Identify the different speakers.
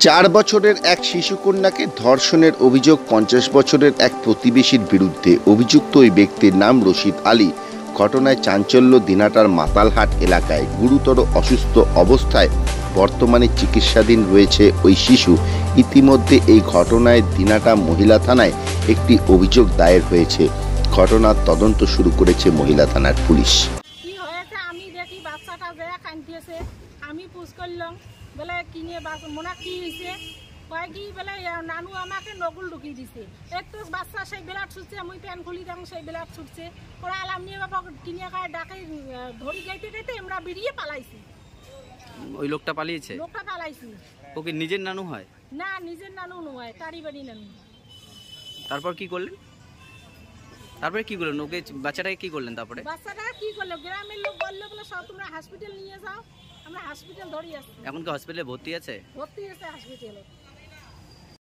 Speaker 1: 4 বছরের এক শিশুকন্যাকে ধর্ষণের অভিযোগ 50 বছরের এক প্রতিবেশীর বিরুদ্ধে। অভিযুক্ত ওই ব্যক্তির নাম রশিদ আলী। ঘটনায় চাঞ্চল্য দিনাটার মাতালহাট এলাকায়। গুরুতর অসুস্থ অবস্থায় বর্তমানে চিকিৎসাধীন রয়েছে ওই শিশু। ইতিমধ্যে এই ঘটনায় দিনাটা মহিলা থানায় একটি অভিযোগ দায়ের হয়েছে। ঘটনার তদন্ত শুরু করেছে মহিলা থানার পুলিশ।
Speaker 2: কি হয়েছে আমি দেখি বাচ্চাটা যায় কাঁদতেছে, আমি পুষ করলাম বলে কিনে মনে কি হয়েছে কয় কি বলে নানু আমাকে নগুল ঢুকিয়ে দিছে। একটু বাচ্চা সেই বেলাট ছুটছে, আমি প্যান খুলি তখন সেই বেলাট ছুটছে। ওরা আলাম নিয়ে বাবা কিনে খায় ডাকে ধরি গাইতে গাইতে আমরা বেরিয়ে পালাইছি।
Speaker 3: ওই লোকটা পালিয়েছে?
Speaker 2: লোকটা পালাইছি।
Speaker 3: ওকে নিজের নানু হয়
Speaker 2: না, নিজের নানু নয়, তারই বাড়ি নানু।
Speaker 3: তারপর কি করলেন? ওকে বাচ্চাটাকে কি করলেন? তারপরে
Speaker 2: বাচ্চাটা কি করলো, গ্রামের লোক বললো বলে সব তোমরা হসপিটাল নিয়ে যাও। আমরা হসপিটাল ধরি আসছি।
Speaker 3: এখন কি হসপিটালে ভর্তি আছে?
Speaker 2: ভর্তি আছে হসপিটালে।